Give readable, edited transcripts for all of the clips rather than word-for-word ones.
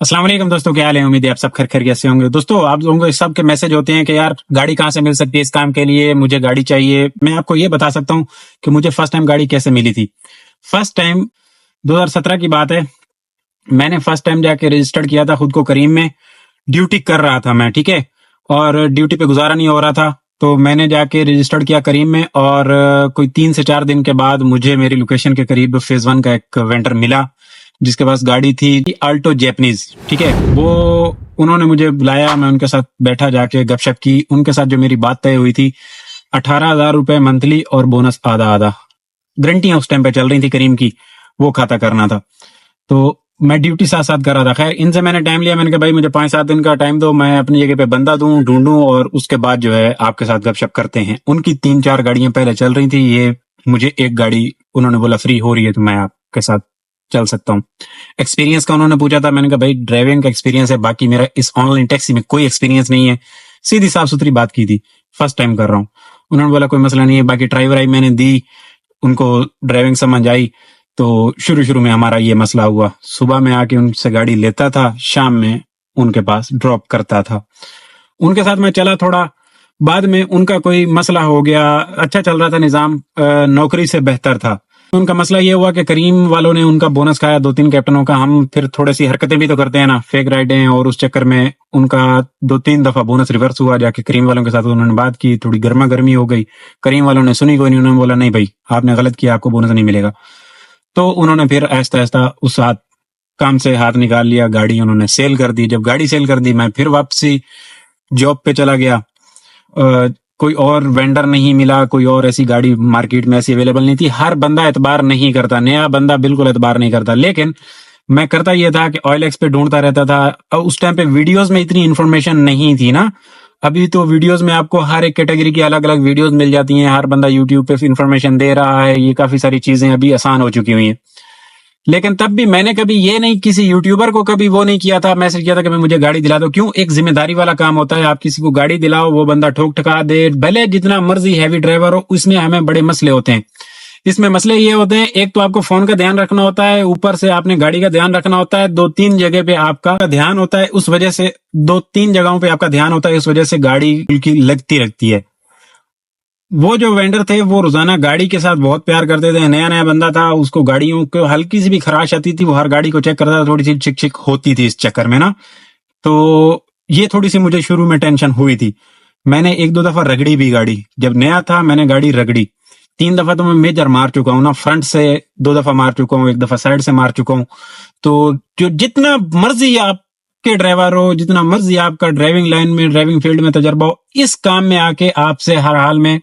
अस्सलाम वालेकुम दोस्तों, क्या हाल है। उम्मीद है आप सब खैरियत से होंगे। दोस्तों, आप लोगों को सब के मैसेज होते हैं कि यार गाड़ी कहाँ से मिल सकती है इस काम के लिए, मुझे गाड़ी चाहिए। मैं आपको ये बता सकता हूँ कि मुझे फर्स्ट टाइम गाड़ी कैसे मिली थी। फर्स्ट टाइम 2017 की बात है। मैंने फर्स्ट टाइम जाके रजिस्टर्ड किया था खुद को करीम में। ड्यूटी कर रहा था मैं, ठीक है, और ड्यूटी पे गुजारा नहीं हो रहा था, तो मैंने जाके रजिस्टर्ड किया करीम में। और कोई 3 से 4 दिन के बाद मुझे मेरी लोकेशन के करीब फेज 1 का एक वेंडर मिला जिसके पास गाड़ी थी आल्टो जैपनीज, ठीक है। वो उन्होंने मुझे बुलाया, मैं उनके साथ बैठा, जाके गपशप की। उनके साथ जो मेरी बात तय हुई थी 18,000 रुपए मंथली और बोनस आधा आधा। गारंटियां उस टाइम पे चल रही थी करीम की, वो खाता करना था। तो मैं ड्यूटी साथ साथ कर रहा था। खैर, इनसे मैंने टाइम लिया। मैंने कहा भाई मुझे 5-7 दिन का टाइम दो, मैं अपनी जगह पे बंदा ढूंढूं और उसके बाद जो है आपके साथ गपशप करते हैं। उनकी 3-4 गाड़ियां पहले चल रही थी, ये मुझे एक गाड़ी उन्होंने बोला फ्री हो रही है तो मैं आपके साथ चल सकता हूँ। एक्सपीरियंस का उन्होंने पूछा था। मैंने कहा भाई ड्राइविंग का एक्सपीरियंस है, बाकी मेरा इस ऑनलाइन टैक्सी में कोई एक्सपीरियंस नहीं है। सीधी साफ सुथरी बात की थी, फर्स्ट टाइम कर रहा हूँ। उन्होंने बोला कोई मसला नहीं है। बाकी ड्राइवर आई मैंने दी, उनको ड्राइविंग समझ आई। तो शुरू शुरू में हमारा ये मसला हुआ। सुबह में आके उनसे गाड़ी लेता था, शाम में उनके पास ड्रॉप करता था। उनके साथ मैं चला थोड़ा, बाद में उनका कोई मसला हो गया। अच्छा चल रहा था निजाम, नौकरी से बेहतर था। उनका मसला ये हुआ कि करीम वालों ने उनका बोनस खाया 2-3 कैप्टनों का। हम फिर थोड़ी सी हरकतें भी तो करते हैं ना, फेक राइडें, और उस चक्कर में उनका 2-3 दफा बोनस रिवर्स हुआ। जाके करीम वालों के साथ उन्होंने बात की, थोड़ी गर्मा गर्मी हो गई। करीम वालों ने सुनी कोई नहीं, उन्होंने बोला नहीं भाई आपने गलत किया, आपको बोनस नहीं मिलेगा। तो उन्होंने फिर आहिस्ता आहिस्ता उस काम से हाथ निकाल लिया। गाड़ी उन्होंने सेल कर दी। जब गाड़ी सेल कर दी, मैं फिर वापसी जॉब पे चला गया। कोई और वेंडर नहीं मिला, कोई और ऐसी गाड़ी मार्केट में ऐसी अवेलेबल नहीं थी। हर बंदा एतबार नहीं करता, नया बंदा बिल्कुल एतबार नहीं करता। लेकिन मैं करता यह था कि ऑयल एक्स पे ढूंढता रहता था। और उस टाइम पे वीडियोस में इतनी इन्फॉर्मेशन नहीं थी ना। अभी तो वीडियोस में आपको हर एक कैटेगरी की अलग अलग वीडियोस मिल जाती हैं। हर बंदा यूट्यूब पे इन्फॉर्मेशन दे रहा है। ये काफी सारी चीजें अभी आसान हो चुकी हुई हैं। लेकिन तब भी मैंने कभी ये नहीं, किसी यूट्यूबर को कभी वो नहीं किया था, मैसेज किया था कि मैं मुझे गाड़ी दिला दो। क्यों? एक जिम्मेदारी वाला काम होता है। आप किसी को गाड़ी दिलाओ, वो बंदा ठोक ठका दे, भले जितना मर्जी हैवी ड्राइवर हो, उसमें हमें बड़े मसले होते हैं। इसमें मसले ये होते हैं, एक तो आपको फोन का ध्यान रखना होता है, ऊपर से आपने गाड़ी का ध्यान रखना होता है। 2-3 जगह पे आपका ध्यान होता है, उस वजह से 2-3 जगहों पे आपका ध्यान होता है, उस वजह से गाड़ी की लगती रहती है। वो जो वेंडर थे वो रोजाना गाड़ी के साथ बहुत प्यार करते थे। नया नया बंदा था, उसको गाड़ियों को हल्की सी भी खराश आती थी, वो हर गाड़ी को चेक करता था। थोड़ी सी चिक चिक होती थी इस चक्कर में ना। तो ये थोड़ी सी मुझे शुरू में टेंशन हुई थी। मैंने 1-2 दफा रगड़ी भी गाड़ी। जब नया था मैंने गाड़ी रगड़ी। 3 दफा तो मैं मेजर मार चुका हूँ ना। फ्रंट से 2 दफा मार चुका हूँ, 1 दफा साइड से मार चुका हूँ। तो जो जितना मर्जी आपके ड्राइवर हो, जितना मर्जी आपका ड्राइविंग लाइन में, ड्राइविंग फील्ड में तजर्बा हो, इस काम में आके आपसे हर हाल में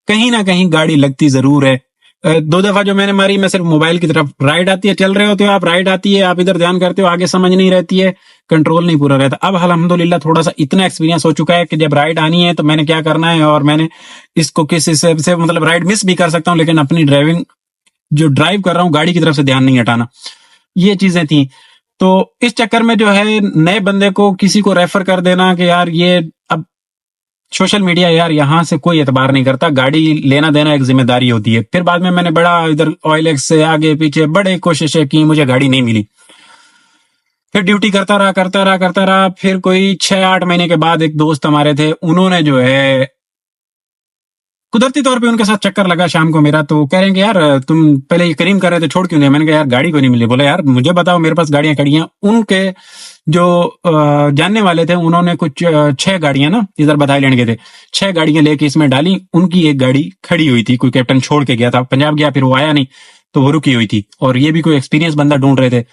कहीं ना कहीं गाड़ी लगती जरूर है। 2 दफा जो मैंने मारी, मैं सिर्फ मोबाइल की तरफ, राइड आती है, चल रहे होते हो आप, राइड आती है, आप इधर ध्यान करते हो, आगे समझ नहीं रहती है, कंट्रोल नहीं पूरा रहता। अब अल्हम्दुलिल्लाह थोड़ा सा इतना एक्सपीरियंस हो चुका है कि जब राइड आनी है तो मैंने क्या करना है, और मैंने इसको किस हिसाब से, मतलब राइड मिस भी कर सकता हूँ, लेकिन अपनी ड्राइविंग जो ड्राइव कर रहा हूँ गाड़ी की तरफ से ध्यान नहीं हटाना। ये चीजें थी। तो इस चक्कर में जो है, नए बंदे को किसी को रेफर कर देना कि यार ये, अब सोशल मीडिया यार यहाँ से कोई एतबार नहीं करता। गाड़ी लेना देना एक जिम्मेदारी होती है। फिर बाद में मैंने बड़ा इधर ऑयल एक्स से आगे पीछे बड़े कोशिशें की, मुझे गाड़ी नहीं मिली। फिर ड्यूटी करता रहा। फिर कोई 6-8 महीने के बाद एक दोस्त हमारे थे, उन्होंने जो है कुदरती तौर पे उनके साथ चक्कर लगा शाम को मेरा। तो कह रहे हैं कि यार तुम पहले ये करीम कर रहे थे, छोड़ क्यों दिया? मैंने कहा यार गाड़ी को नहीं मिली। बोला यार मुझे बताओ, मेरे पास गाड़ियां खड़ी हैं। उनके जो जानने वाले थे, उन्होंने कुछ 6 गाड़ियां ना इधर बथाईलैंड के थे, 6 गाड़ियां लेके इसमें डाली। उनकी एक गाड़ी खड़ी हुई थी, कोई कैप्टन छोड़ के गया था, पंजाब गया, फिर वो आया नहीं, तो वो रुकी हुई थी। और ये भी कोई एक्सपीरियंस बंदा ढूंढ रहे थे।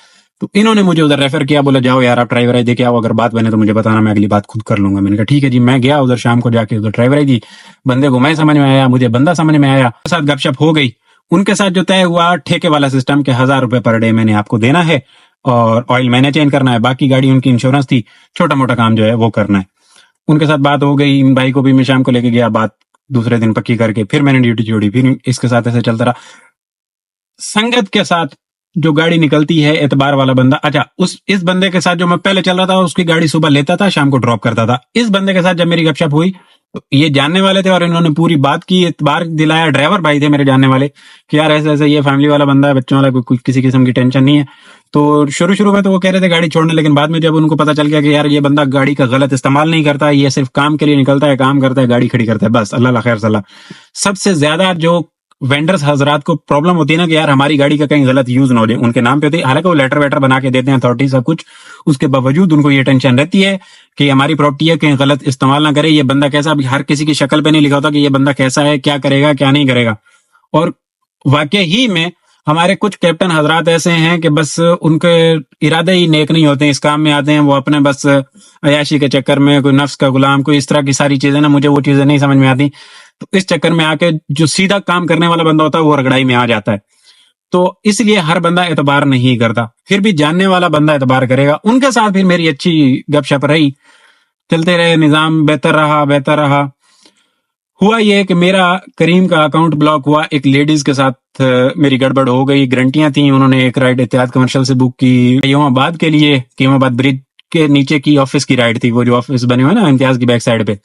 तो इन्होंने मुझे उधर रेफर किया, बोला जाओ यार आप ड्राइवर आई देके आओ, अगर बात बने तो मुझे बताना, मैं अगली बात खुद कर लूंगा। मैंने कहा ठीक है जी। मैं गया उधर, शाम को जाके उधर ड्राइवर आई दी। बंदे को मैं समझ में आया, मुझे बंदा समझ में आया, साथ गपशप हो गई। उनके साथ जो तय हुआ ठेके वाला सिस्टम के 1000 रुपए पर डे मैंने आपको देना है, और ऑयल मैंने चेंज करना है, बाकी गाड़ी उनकी इंश्योरेंस थी, छोटा मोटा काम जो है वो करना है। उनके साथ बात हो गई। इन भाई को भी मैं शाम को लेके गया, बात दूसरे दिन पक्की करके फिर मैंने ड्यूटी छोड़ी। फिर इसके साथ ऐसे चलता रहा। संगत के साथ जो गाड़ी निकलती है, एतबार वाला बंदा। अच्छा, इस बंदे के साथ जो मैं पहले चल रहा था, उसकी गाड़ी सुबह लेता था, शाम को ड्रॉप करता था। इस बंदे के साथ जब मेरी गपशप हुई, तो ये जानने वाले थे और इन्होंने पूरी बात की, एतबार दिलाया। ड्राइवर भाई थे मेरे जानने वाले कि यार ऐसे ऐसे ये फैमिली वाला बंदा है, बच्चों वाला, कोई किसी किस्म की टेंशन नहीं है। तो शुरू शुरू में तो वो कह रहे थे गाड़ी छोड़ने, लेकिन बाद में जब उनको पता चल गया कि यार ये बंदा गाड़ी का गलत इस्तेमाल नहीं करता, ये सिर्फ काम के लिए निकलता है, काम करता है, गाड़ी खड़ी करता है, बस अल्लाह ला खैर सलाह। सबसे ज्यादा जो वेंडर्स हजरात को प्रॉब्लम होती है ना कि यार हमारी गाड़ी का कहीं गलत यूज ना हो जाए, उनके नाम पे होती है। हालांकि वो लेटर वेटर बना के देते हैं अथॉरिटी सब कुछ, उसके बावजूद उनको ये टेंशन रहती है कि हमारी प्रॉपर्टी है, कहीं गलत इस्तेमाल ना करे, ये बंदा कैसा। अभी हर किसी की शक्ल पे नहीं लिखा होता कि ये बंदा कैसा है, क्या करेगा क्या नहीं करेगा। और वाकई ही में हमारे कुछ कैप्टन हजरात ऐसे हैं कि बस उनके इरादे ही नेक नहीं होते, इस काम में आते हैं वो अपने बस अयाशी के चक्कर में, कोई नफ्स का गुलाम, कोई इस तरह की सारी चीजें ना, मुझे वो चीजें नहीं समझ में आती। तो इस चक्कर में आके जो सीधा काम करने वाला बंदा होता है वो रगड़ाई में आ जाता है। तो इसलिए हर बंदा एतबार नहीं करता, फिर भी जानने वाला बंदा एतबार करेगा। उनके साथ फिर मेरी अच्छी गपशप रही, चलते रहे, निजाम बेहतर रहा बेहतर रहा। हुआ ये कि मेरा करीम का अकाउंट ब्लॉक हुआ, एक लेडीज के साथ मेरी गड़बड़ हो गई। गारंटियां थी, उन्होंने एक राइड एहतियात कमर्शियल से बुक की कीमाबाद के लिए, कीमाबाद ब्रिज के नीचे की ऑफिस की राइड थी, वो जो ऑफिस बने हुए ना इम्तियाज की बैक साइड पे,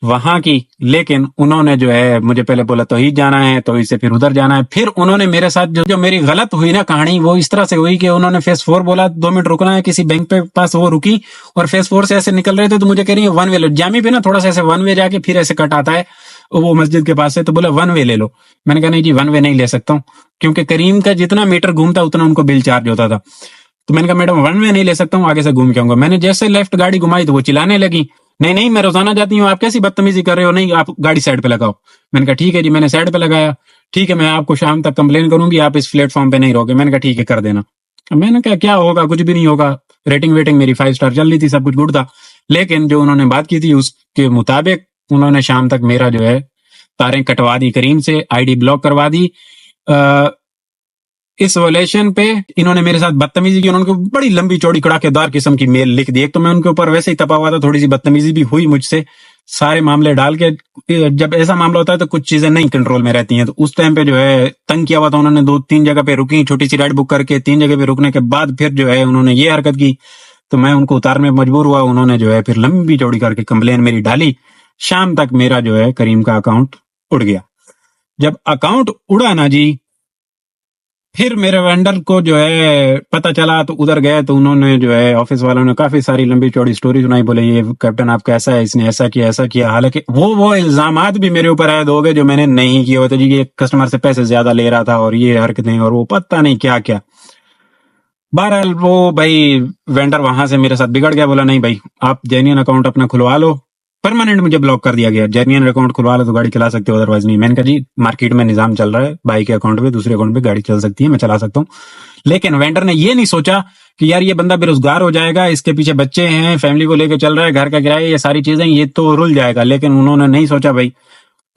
वहां की। लेकिन उन्होंने जो है मुझे पहले बोला तौहीद जाना है, तौहीद से फिर उधर जाना है। फिर उन्होंने मेरे साथ जो मेरी गलत हुई ना कहानी, वो इस तरह से हुई कि उन्होंने फेस 4 बोला 2 मिनट रुकना है किसी बैंक पे पास, वो रुकी और फेस 4 से ऐसे निकल रहे थे तो मुझे कह रही है 1 वे लो। जामी पे ना थोड़ा सा ऐसे 1 वे जाके फिर ऐसे कट आता है वो मस्जिद के पास से, तो बोला 1 वे ले लो। मैंने कहा नहीं जी 1 वे नहीं ले सकता हूँ, क्योंकि करीम का जितना मीटर घूमता उतना उनको बिल चार्ज होता था। तो मैंने कहा मैडम 1 वे नहीं ले सकता हूँ, आगे से घूम के आऊंगा। मैंने जैसे लेफ्ट गाड़ी घुमाई तो वो चिल्लाने लगी, नहीं नहीं मैं रोजाना जाती हूँ, आप कैसी बदतमीजी कर रहे हो, नहीं आप गाड़ी साइड पे लगाओ। मैंने कहा ठीक है जी, मैंने साइड पे लगाया, ठीक है मैं आपको शाम तक कंप्लेन करूंगी, आप इस प्लेटफॉर्म पे नहीं रहोगे। मैंने कहा ठीक है कर देना। मैंने कहा क्या होगा, कुछ भी नहीं होगा, रेटिंग वेटिंग मेरी 5 स्टार चल रही थी, सब कुछ गुड था। लेकिन जो उन्होंने बात की थी उसके मुताबिक उन्होंने शाम तक मेरा जो है तारें कटवा दी, करीम से आईडी ब्लॉक करवा दी। इस वोलेशन पे इन्होंने मेरे साथ बदतमीजी की, उन्होंने बड़ी लंबी चौड़ी कड़ाकेदार किस्म की मेल लिख दी। एक तो मैं उनके ऊपर वैसे ही तपा हुआ था, थोड़ी सी बदतमीजी भी हुई मुझसे, सारे मामले डाल के। जब ऐसा मामला होता है तो कुछ चीजें नहीं कंट्रोल में रहती हैं, तो उस टाइम पे जो है तंग किया हुआ था उन्होंने। 2-3 जगह पे रुकी, छोटी सी राइड बुक करके 3 जगह पे रुकने के बाद फिर जो है उन्होंने ये हरकत की, तो मैं उनको उतारने में मजबूर हुआ। उन्होंने जो है फिर लंबी चौड़ी करके कंप्लेन मेरी डाली। शाम तक मेरा जो है करीम का अकाउंट उड़ गया। जब अकाउंट उड़ा ना जी, फिर मेरे वेंडर को जो है पता चला, तो उधर गए तो उन्होंने जो है ऑफिस वालों ने काफी सारी लंबी चौड़ी स्टोरी सुनाई। बोले ये कैप्टन आपका ऐसा है, इसने ऐसा किया ऐसा किया। हालांकि वो इल्जामात भी मेरे ऊपर आयद हो गए जो मैंने नहीं किए होते जी, ये कस्टमर से पैसे ज्यादा ले रहा था और ये हरकतें और वो पता नहीं क्या क्या। बहरहाल वो भाई वेंडर वहां से मेरे साथ बिगड़ गया, बोला नहीं भाई आप जेन्युइन अकाउंट अपना खुलवा लो। परमानेंट मुझे ब्लॉक कर दिया गया, जेन्युइन अकाउंट खुलवा लो तो गाड़ी चला सकते हो, अदरवाइज नहीं। मैंने कहा जी मार्केट में निजाम चल रहा है, भाई के अकाउंट पे दूसरे अकाउंट पे गाड़ी चल सकती है, मैं चला सकता हूँ। लेकिन वेंडर ने ये नहीं सोचा कि यार ये बंदा बेरोजगार हो जाएगा, इसके पीछे बच्चे हैं, फैमिली को लेकर चल रहा है, घर का किराया, ये सारी चीजें, ये तो रुल जाएगा। लेकिन उन्होंने नहीं सोचा भाई।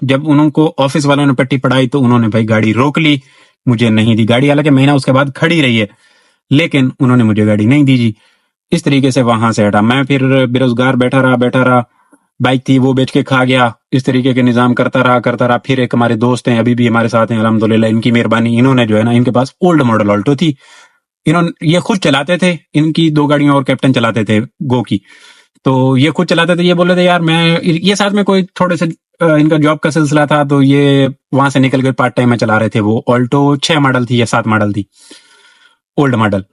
जब उनको ऑफिस वालों ने पट्टी पढ़ाई तो उन्होंने भाई गाड़ी रोक ली, मुझे नहीं दी गाड़ी। हालांकि महीना उसके बाद खड़ी रही है, लेकिन उन्होंने मुझे गाड़ी नहीं दी जी। इस तरीके से वहां से हटा, मैं फिर बेरोजगार बैठा रहा। बाइक थी वो बेच के खा गया। इस तरीके के निजाम करता रहा। फिर एक हमारे दोस्त हैं अभी भी हमारे साथ हैं अल्हम्दुलिल्लाह, इनकी मेहरबानी, इन्होंने जो है ना, इनके पास ओल्ड मॉडल ऑल्टो थी, इन्होंने ये खुद चलाते थे, इनकी 2 गाड़ियां और कैप्टन चलाते थे गो की, तो ये खुद चलाते थे। ये बोले थे यार मैं, ये साथ में कोई थोड़े से इनका जॉब का सिलसिला था, तो ये वहां से निकल के पार्ट टाइम में चला रहे थे। वो ऑल्टो 6 मॉडल थी या 7 मॉडल थी, ओल्ड मॉडल,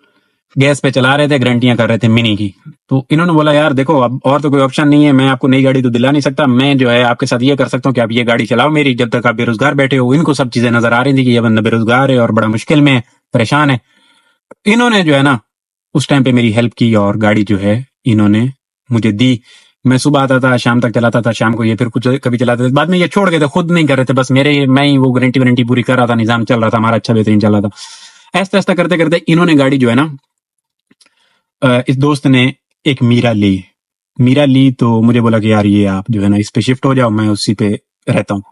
गैस पे चला रहे थे, गारंटियां कर रहे थे मिनी की। तो इन्होंने बोला यार देखो अब और तो कोई ऑप्शन नहीं है, मैं आपको नई गाड़ी तो दिला नहीं सकता, मैं जो है आपके साथ ये कर सकता हूँ कि आप ये गाड़ी चलाओ मेरी, जब तक आप बेरोजगार बैठे हो। इनको सब चीजें नजर आ रही थी कि ये बंदा बेरोजगार है और बड़ा मुश्किल में परेशान है। इन्होंने जो है ना उस टाइम पे मेरी हेल्प की और गाड़ी जो है इन्होंने मुझे दी। मैं सुबह आता था, शाम तक चलाता था, शाम को ये फिर कुछ कभी चलाते थे। बाद में ये छोड़ गए थे, खुद नहीं कर रहे थे, बस मैं ही वो गारंटी पूरी कर रहा था, निजाम चल रहा था हमारा, अच्छा बेहतरीन चल रहा था। ऐसा ऐसा करते करते इन्होंने गाड़ी जो है ना, इस दोस्त ने एक मीरा ली तो मुझे बोला कि यार ये आप जो है ना इस पे शिफ्ट हो जाओ, मैं उसी पे रहता हूँ।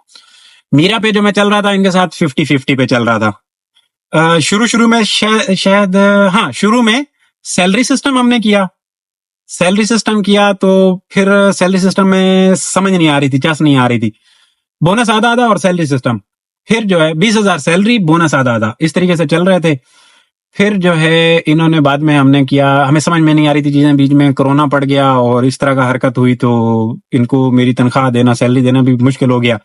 मीरा पे जो मैं चल रहा था इनके साथ 50-50 पे चल रहा था। शुरू में शायद हाँ, शुरू में सैलरी सिस्टम किया तो फिर सैलरी सिस्टम में समझ नहीं आ रही थी, चस नहीं आ रही थी। बोनस आधा और सैलरी सिस्टम, फिर जो है 20,000 सैलरी, बोनस आधा, इस तरीके से चल रहे थे। फिर जो है इन्होंने बाद में हमने किया, हमें समझ में नहीं आ रही थी चीजें, बीच में कोरोना पड़ गया और इस तरह का हरकत हुई तो इनको मेरी तनख्वाह देना, सैलरी देना भी मुश्किल हो गया।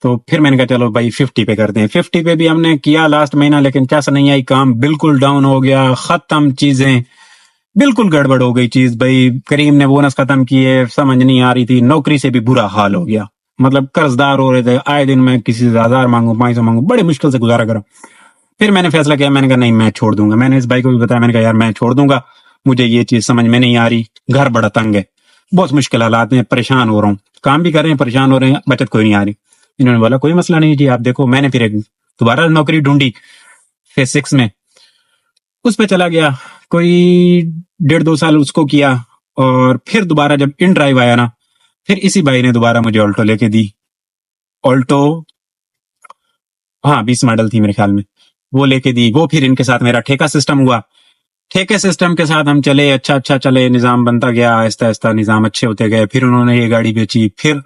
तो फिर मैंने कहा चलो भाई 50 पे करते हैं। 50 पे भी हमने किया लास्ट महीना, लेकिन क्या नहीं आई, काम बिल्कुल डाउन हो गया, खत्म चीजें, बिल्कुल गड़बड़ हो गई चीज भाई। करीम ने बोनस खत्म किए, समझ नहीं आ रही थी, नौकरी से भी बुरा हाल हो गया, मतलब कर्जदार हो रहे थे, आए दिन मैं किसी से 1000 मांगू 500 मांगू, बड़ी मुश्किल से गुजारा करा। फिर मैंने फैसला किया, मैंने कहा नहीं मैं छोड़ दूंगा। मैंने इस भाई को भी बताया, मैंने कहा यार मैं छोड़ दूंगा, मुझे ये चीज समझ में नहीं आ रही, घर बड़ा तंग है, बहुत मुश्किल हालात में, परेशान हो रहा हूँ, काम भी कर रहे हैं, परेशान हो रहे हैं, बचत कोई नहीं आ रही। इन्होंने बोला कोई मसला नहीं जी, आप देखो। मैंने फिर एक दोबारा नौकरी ढूंढी फेज 6 में, उस पे चला गया, कोई 1.5-2 साल उसको किया, और फिर दोबारा जब इन ड्राइव आया ना, फिर इसी भाई ने दोबारा मुझे ऑल्टो लेके दी। ऑल्टो, हाँ 20 मॉडल थी मेरे ख्याल में, वो लेके दी। वो फिर इनके साथ मेरा ठेका सिस्टम हुआ, ठेके सिस्टम के साथ हम चले, अच्छा अच्छा चले, निजाम बनता गया, आहिस्ता आहिस्ता निजाम अच्छे होते गए। फिर उन्होंने ये गाड़ी बेची, फिर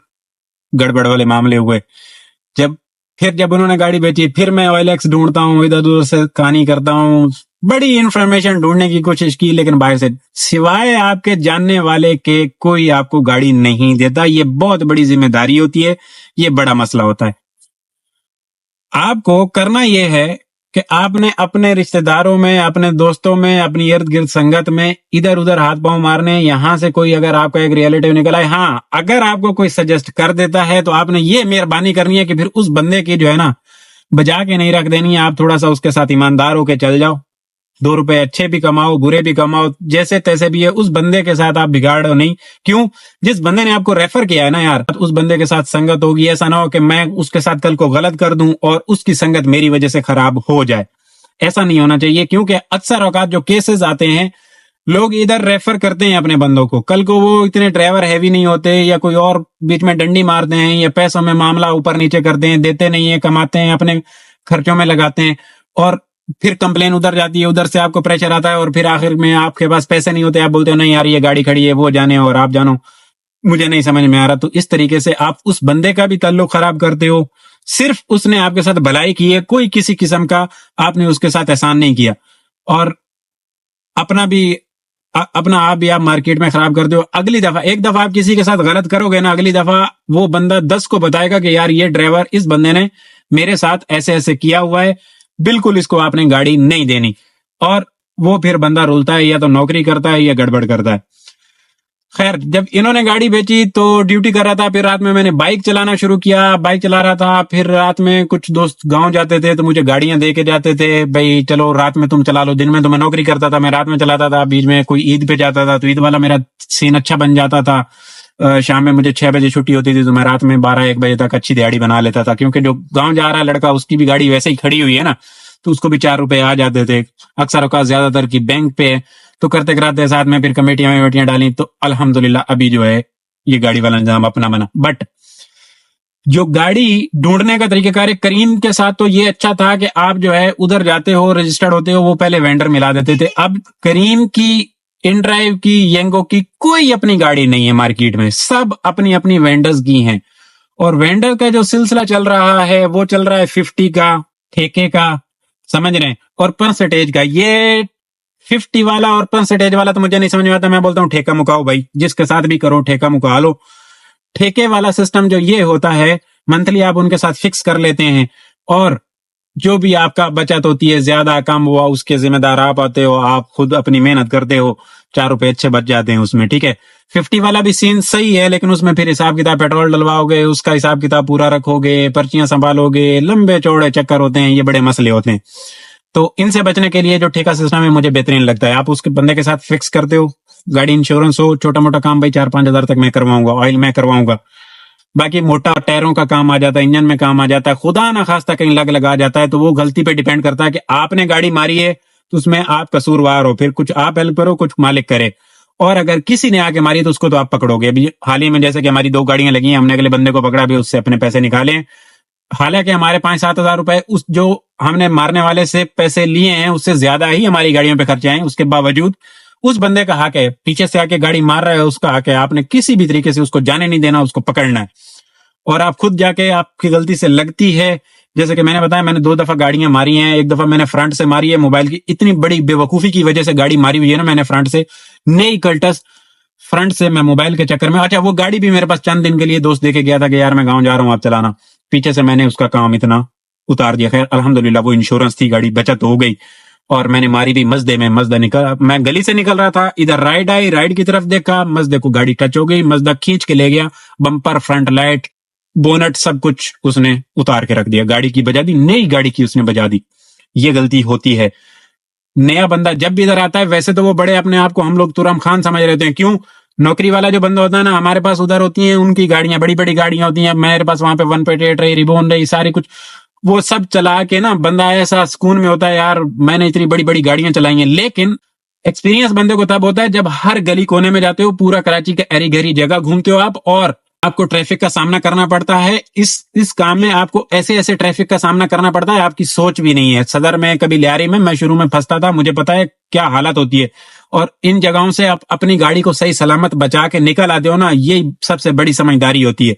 गड़बड़ वाले मामले हुए। जब उन्होंने गाड़ी बेची, फिर मैं OLX ढूंढता हूँ, इधर उधर से कहानी करता हूँ, बड़ी इंफॉर्मेशन ढूंढने की कोशिश की, लेकिन बाहर से सिवाय आपके जानने वाले के कोई आपको गाड़ी नहीं देता। ये बहुत बड़ी जिम्मेदारी होती है, ये बड़ा मसला होता है। आपको करना यह है कि आपने अपने रिश्तेदारों में, अपने दोस्तों में, अपनी इर्द गिर्द संगत में इधर उधर हाथ पांव मारने। यहां से कोई अगर आपका एक रिलेटिव निकल आए, हाँ अगर आपको कोई सजेस्ट कर देता है, तो आपने ये मेहरबानी करनी है कि फिर उस बंदे की जो है ना बजा के नहीं रख देनी है। आप थोड़ा सा उसके साथ ईमानदार होके चल जाओ, 2 रुपए अच्छे भी कमाओ, बुरे भी कमाओ, जैसे तैसे भी है, उस बंदे के साथ आप बिगाड़ो नहीं। क्यों? जिस बंदे ने आपको रेफर किया है ना यार, उस बंदे के साथ संगत होगी, ऐसा ना हो कि मैं उसके साथ कल को गलत कर दूं और उसकी संगत मेरी वजह से खराब हो जाए। ऐसा नहीं होना चाहिए, क्योंकि अक्सर औकात जो केसेस आते हैं, लोग इधर रेफर करते हैं अपने बंदों को, कल को वो इतने ड्राइवर हैवी नहीं होते, या कोई और बीच में डंडी मारते हैं, या पैसों में मामला ऊपर नीचे करते हैं, देते नहीं है, कमाते हैं, अपने खर्चों में लगाते हैं, और फिर कंप्लेन उधर जाती है, उधर से आपको प्रेशर आता है, और फिर आखिर में आपके पास पैसे नहीं होते, आप बोलते हो नहीं यार ये गाड़ी खड़ी है, वो जाने और आप जानो, मुझे नहीं समझ में आ रहा। तो इस तरीके से आप उस बंदे का भी ताल्लुक खराब करते हो। सिर्फ उसने आपके साथ भलाई की है, कोई किसी किस्म का आपने उसके साथ एहसान नहीं किया, और अपना आप भी आप मार्केट में खराब करते हो। अगली दफा, एक दफा आप किसी के साथ गलत करोगे ना, अगली दफा वो बंदा 10 को बताएगा कि यार ये ड्राइवर, इस बंदे ने मेरे साथ ऐसे ऐसे किया हुआ है, बिल्कुल इसको आपने गाड़ी नहीं देनी। और वो फिर बंदा रुलता है, या तो नौकरी करता है या गड़बड़ करता है। खैर, जब इन्होंने गाड़ी बेची तो ड्यूटी कर रहा था, फिर रात में मैंने बाइक चलाना शुरू किया, बाइक चला रहा था, फिर रात में कुछ दोस्त गांव जाते थे तो मुझे गाड़ियां दे के जाते थे, भाई चलो रात में तुम चला लो, दिन में तो मैं नौकरी करता था, मैं रात में चलाता था। बीच में कोई ईद पे जाता था तो ईद वाला मेरा सीन अच्छा बन जाता था। शाम में मुझे 6 बजे छुट्टी होती थी, तो मैं रात में 12-1 बजे तक अच्छी दिहाड़ी बना लेता था, क्योंकि जो गाँव जा रहा है लड़का, उसकी भी गाड़ी वैसे ही खड़ी हुई है ना, तो उसको भी 4 रुपए आ जाते थे। अक्सर औकात ज्यादातर की बैंक पे है, तो करते कराते साथ में फिर कमेटियां डाली, तो अल्हम्दुलिल्लाह अभी जो है ये गाड़ी वाला निजाम अपना बना। बट जो गाड़ी ढूंढने का तरीकाकार है, करीम के साथ तो ये अच्छा था कि आप जो है उधर जाते हो, रजिस्टर्ड होते हो, वो पहले वेंडर मिला देते थे। अब करीम की, इन ड्राइव की, येंगो की कोई अपनी गाड़ी नहीं है मार्केट में, सब अपनी अपनी वेंडर्स की हैं। और वेंडर का जो सिलसिला चल रहा है, वो चल रहा है 50 का, ठेके का, समझ रहे हैं, और परसेंटेज का। ये 50 वाला और परसेंटेज वाला तो मुझे नहीं समझ में आता। मैं बोलता हूँ ठेका मुकाओ भाई, जिसके साथ भी करो ठेका मुका लो। ठेके वाला सिस्टम जो ये होता है, मंथली आप उनके साथ फिक्स कर लेते हैं, और जो भी आपका बचत होती है, ज्यादा कम हुआ, उसके जिम्मेदार आप आते हो, आप खुद अपनी मेहनत करते हो, 4 रुपए अच्छे बच जाते हैं उसमें, ठीक है। 50 वाला भी सीन सही है, लेकिन उसमें फिर हिसाब किताब, पेट्रोल डलवाओगे, उसका हिसाब किताब पूरा रखोगे, पर्चियां संभालोगे, लंबे चौड़े चक्कर होते हैं, ये बड़े मसले होते हैं। तो इनसे बचने के लिए जो ठेका सिस्टम है मुझे बेहतरीन लगता है। आप उसके बंदे के साथ फिक्स करते हो, गाड़ी इंश्योरेंस हो, छोटा मोटा काम भाई 4-5 हजार तक मैं करवाऊंगा, ऑयल मैं करवाऊंगा, बाकी मोटा टायरों का काम आ जाता है, इंजन में काम आ जाता है, खुदा ना खास्ता कहीं लगा जाता है, तो वो गलती पे डिपेंड करता है कि आपने गाड़ी मारी है तो उसमें आप कसूरवार हो, फिर कुछ आप हेल्प करो, कुछ मालिक करे। और अगर किसी ने आके मारी तो उसको तो आप पकड़ोगे। अभी हाल ही में जैसे कि हमारी 2 गाड़ियां लगी हैं, हमने अगले बंदे को पकड़ा भी, उससे अपने पैसे निकाले। हालांकि हमारे 5-7 हजार रुपए उस जो हमने मारने वाले से पैसे लिए हैं, उससे ज्यादा ही हमारी गाड़ियों पे खर्चे हैं। उसके बावजूद उस बंदे का हक है, पीछे से आके गाड़ी मार रहा है, उसका हक है, आपने किसी भी तरीके से उसको जाने नहीं देना, उसको पकड़ना है। और आप खुद जाके, आपकी गलती से लगती है, जैसे कि मैंने बताया, मैंने 2 दफा गाड़ियां मारी हैं। एक दफा मैंने फ्रंट से मारी है, मोबाइल की इतनी बड़ी बेवकूफी की वजह से गाड़ी मारी हुई है ना मैंने फ्रंट से, नई कल्टस फ्रंट से, मैं मोबाइल के चक्कर में। अच्छा, वो गाड़ी भी मेरे पास चंद दिन के लिए दोस्त देके गया था कि यार मैं गांव जा रहा हूं, आप चलाना। पीछे से मैंने उसका काम इतना उतार दिया। खैर अल्हम्दुलिल्लाह वो इंश्योरेंस थी, गाड़ी बचत हो गई। और मैंने मारी भी मजदे में, मजदा निकल, मैं गली से निकल रहा था, इधर राइड आई, राइड की तरफ देखा, मजदे को गाड़ी टच हो गई, मजदा खींच के ले गया, बम्पर, फ्रंट लाइट, बोनट सब कुछ उसने उतार के रख दिया, गाड़ी की बजा दी, नई गाड़ी की उसने बजा दी। ये गलती होती है। नया बंदा जब भी इधर आता है, वैसे तो वो बड़े अपने आप को हम लोग तुरम खान समझ लेते हैं, क्यों? नौकरी वाला जो बंदा होता है ना, हमारे पास उधर होती हैं उनकी गाड़ियां, बड़ी बड़ी गाड़ियां होती हैं, मेरे पास वहां पे 128 रही, रिबोन रही, सारी कुछ, वो सब चला के ना बंदा ऐसा सुकून में होता है, यार मैंने इतनी बड़ी बड़ी गाड़ियां चलाई हैं। लेकिन एक्सपीरियंस बंदे को तब होता है जब हर गली कोने में जाते हो, पूरा कराची का एरी गहरी जगह घूमते हो आप, और आपको ट्रैफिक का सामना करना पड़ता है। इस काम में आपको ऐसे ऐसे ट्रैफिक का सामना करना पड़ता है, आपकी सोच भी नहीं है। सदर में, कभी लियारी में, मैं शुरू में फंसता था, मुझे पता है क्या हालत होती है। और इन जगहों से आप अपनी गाड़ी को सही सलामत बचा के निकल आते हो ना, ये सबसे बड़ी समझदारी होती है।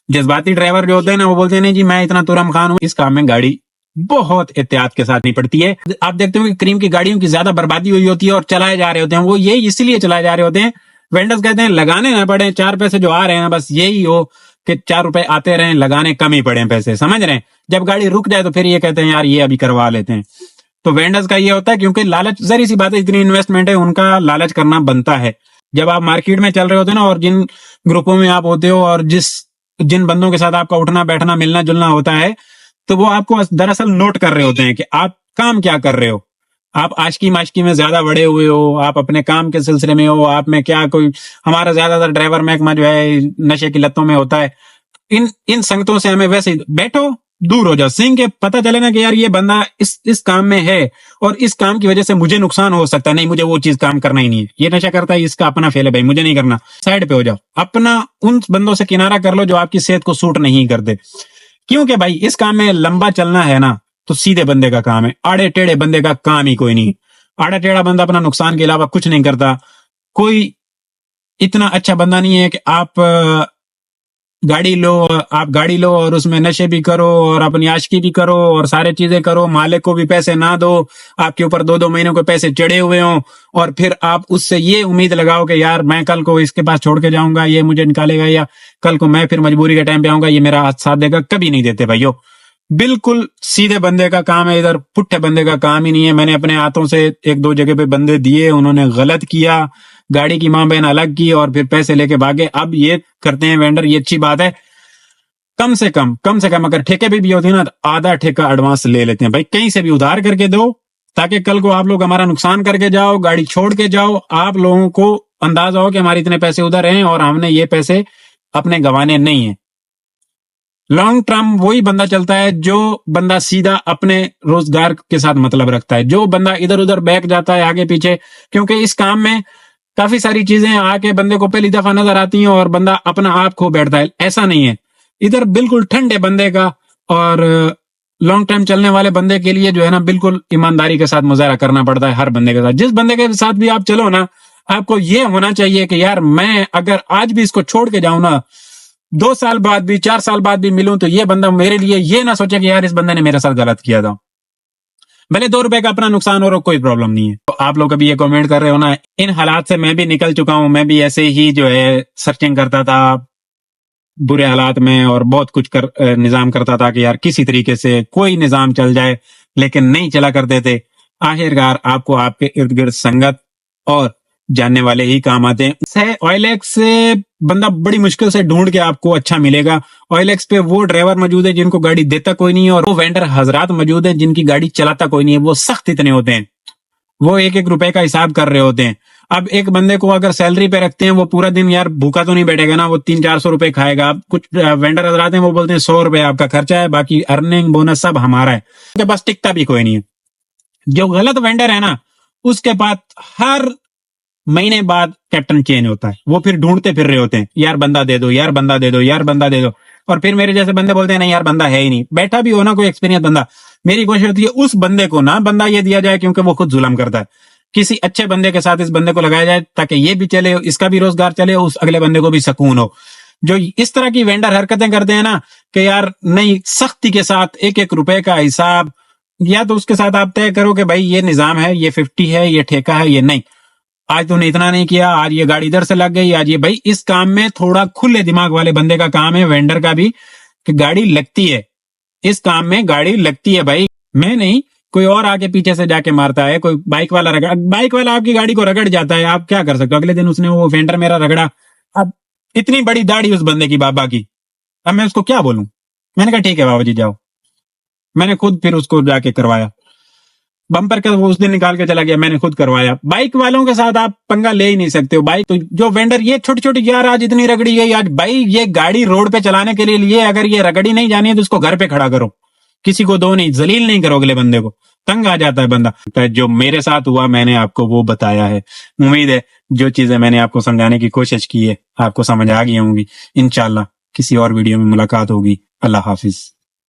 जज्बाती ड्राइवर जो होते हैं ना, वो बोलते हैं नहीं जी मैं इतना तुरम खान हूं। इस काम में गाड़ी बहुत एहतियात के साथ नहीं पड़ती है। आप देखते हो कि क्रीम की गाड़ियों की ज्यादा बर्बादी हुई होती है और चलाए जा रहे होते हैं, वो ये इसलिए चलाए जा रहे होते हैं, वेंडर्स कहते हैं लगाने ना पड़े, 4 पैसे जो आ रहे हैं बस यही हो कि 4 रुपए आते रहे, लगाने कम ही पड़े पैसे, समझ रहे हैं? जब गाड़ी रुक जाए तो फिर ये कहते हैं यार ये अभी करवा लेते हैं। तो वेंडर्स का ये होता है, क्योंकि लालच, जरी सी बात है, इतनी इन्वेस्टमेंट है, उनका लालच करना बनता है। जब आप मार्केट में चल रहे होते हैं ना, और जिन ग्रुपों में आप होते हो और जिन बंदों के साथ आपका उठना बैठना मिलना जुलना होता है, तो वो आपको दरअसल नोट कर रहे होते हैं कि आप काम क्या कर रहे हो। आप आशकी माशकी में ज्यादा बड़े हुए हो, आप अपने काम के सिलसिले में हो, आप में क्या कोई, हमारा ज्यादातर ड्राइवर महकमा जो है नशे की लतों में होता है। इन संगतों से हमें वैसे बैठो, दूर हो जाओ, सिंह के पता चले ना कि यार ये बंदा इस काम में है और इस काम की वजह से मुझे नुकसान हो सकता है, नहीं मुझे वो चीज काम करना ही नहीं है, ये नशा करता है, इसका अपना फेल है भाई, मुझे नहीं करना, साइड पे हो जाओ। अपना उन बंदों से किनारा कर लो जो आपकी सेहत को सूट नहीं करते, क्योंकि भाई इस काम में लंबा चलना है ना, तो सीधे बंदे का काम है, आड़े टेढ़े बंदे का काम ही कोई नहीं। आड़ा टेढ़ा बंदा अपना नुकसान के अलावा कुछ नहीं करता। कोई इतना अच्छा बंदा नहीं है कि आप गाड़ी लो और उसमें नशे भी करो और अपनी आशिकी भी करो और सारे चीजें करो, मालिक को भी पैसे ना दो, आपके ऊपर 2-2 महीनों के पैसे चढ़े हुए हों, और फिर आप उससे ये उम्मीद लगाओ कि यार मैं कल को इसके पास छोड़ के जाऊंगा, ये मुझे निकालेगा, या कल को मैं फिर मजबूरी के टाइम पे आऊंगा, ये मेरा हाथ साथ देगा। कभी नहीं देते भाइयों, बिल्कुल सीधे बंदे का काम है, इधर पुट्ठे बंदे का काम ही नहीं है। मैंने अपने हाथों से 1-2 जगह पे बंदे दिए, उन्होंने गलत किया, गाड़ी की मां बहन अलग की और फिर पैसे लेके भागे। अब ये करते हैं वेंडर, ये अच्छी बात है, कम से कम अगर ठेके पे भी होती है ना, तो आधा ठेका एडवांस ले लेते हैं भाई, कहीं से भी उधार करके दो, ताकि कल को आप लोग हमारा नुकसान करके जाओ, गाड़ी छोड़ के जाओ, आप लोगों को अंदाजा हो कि हमारे इतने पैसे उधर हैं और हमने ये पैसे अपने गंवाने नहीं है। लॉन्ग टर्म वही बंदा चलता है जो बंदा सीधा अपने रोजगार के साथ मतलब रखता है। जो बंदा इधर उधर बैक जाता है आगे पीछे, क्योंकि इस काम में काफी सारी चीजें आके बंदे को पहली दफा नजर आती हैं और बंदा अपना आप खो बैठता है। ऐसा नहीं है, इधर बिल्कुल ठंडे बंदे का और लॉन्ग टाइम चलने वाले बंदे के लिए जो है ना, बिल्कुल ईमानदारी के साथ मुजाहरा करना पड़ता है हर बंदे के साथ। जिस बंदे के साथ भी आप चलो ना, आपको ये होना चाहिए कि यार मैं अगर आज भी इसको छोड़ के जाऊं ना, 2 साल बाद भी 4 साल बाद भी मिलूं, तो ये बंदा मेरे लिए ये ना सोचे कि यार इस बंदे ने मेरे साथ गलत किया था। भले 2 रुपए का अपना नुकसान हो रहा, कोई प्रॉब्लम नहीं है। तो आप लोग अभी ये कमेंट कर रहे हो ना, इन हालात से मैं भी निकल चुका हूं। मैं भी ऐसे ही जो है सर्चिंग करता था बुरे हालात में और बहुत कुछ निजाम करता था कि यार किसी तरीके से कोई निजाम चल जाए, लेकिन नहीं चला करते थे। आखिरकार आपको आपके इर्द गिर्द संगत और जानने वाले ही काम आते हैं। OLX से बंदा बड़ी मुश्किल से ढूंढ के आपको अच्छा मिलेगा। OLX पे वो ड्राइवर मौजूद है जिनको गाड़ी देता कोई नहीं है, और वो वेंडर हजरात मौजूद है जिनकी गाड़ी चलाता कोई नहीं है। वो सख्त इतने होते हैं, वो 1-1 रुपए का हिसाब कर रहे होते हैं। अब एक बंदे को अगर सैलरी पे रखते हैं, वो पूरा दिन यार भूखा तो नहीं बैठेगा ना, वो 300-400 रुपए खाएगा। अब कुछ वेंडर हजरात हैं, वो बोलते हैं 100 रुपए आपका खर्चा है, बाकी अर्निंग बोनस सब हमारा है। उनके पास टिकता भी कोई नहीं है। जो गलत वेंडर है ना, उसके पास हर महीने बाद कैप्टन चेंज होता है। वो फिर ढूंढते फिर रहे होते हैं, यार बंदा दे दो, यार बंदा दे दो, यार बंदा दे दो। और फिर मेरे जैसे बंदे बोलते हैं नहीं यार बंदा है ही नहीं। बैठा भी हो ना कोई एक्सपीरियंस बंदा, मेरी कोशिश होती है उस बंदे को ना बंदा ये दिया जाए, क्योंकि वो खुद जुल्म करता है। किसी अच्छे बंदे के साथ इस बंदे को लगाया जाए ताकि ये भी चले, इसका भी रोजगार चले, उस अगले बंदे को भी सुकून हो। जो इस तरह की वेंडर हरकतें करते हैं ना कि यार नहीं, सख्ती के साथ 1-1 रुपए का हिसाब, या तो उसके साथ आप तय करो कि भाई ये निजाम है, ये 50 है, ये ठेका है, ये नहीं, आज तूने इतना नहीं किया, आज ये गाड़ी इधर से लग गई, आज ये, भाई इस काम में थोड़ा खुले दिमाग वाले बंदे का काम है, वेंडर का भी, कि गाड़ी लगती है, इस काम में गाड़ी लगती है भाई। मैं नहीं, कोई और आके पीछे से जाके मारता है, कोई बाइक वाला बाइक वाला आपकी गाड़ी को रगड़ जाता है, आप क्या कर सकते हो। अगले दिन उसने वो फेंडर मेरा रगड़ा। अब इतनी बड़ी दाढ़ी उस बंदे की बाबा की, अब मैं उसको क्या बोलूं। मैंने कहा ठीक है बाबा जी जाओ। मैंने खुद फिर उसको जाके करवाया। बम्पर का वो उस दिन निकाल के चला गया, मैंने खुद करवाया। बाइक वालों के साथ आप पंगा ले ही नहीं सकते हो। बाइक तो जो वेंडर ये छोटी छोटी यार आज इतनी रगड़ी है आज भाई, ये गाड़ी रोड पे चलाने के लिए लिए, अगर ये रगड़ी नहीं जानी है तो उसको घर पे खड़ा करो, किसी को दो नहीं, जलील नहीं करो अगले बंदे को, तंग आ जाता है बंदा। तो जो मेरे साथ हुआ मैंने आपको वो बताया है। उम्मीद है जो चीजें मैंने आपको समझाने की कोशिश की है आपको समझ आ गई होंगी। इंशाल्लाह किसी और वीडियो में मुलाकात होगी। अल्लाह हाफिज।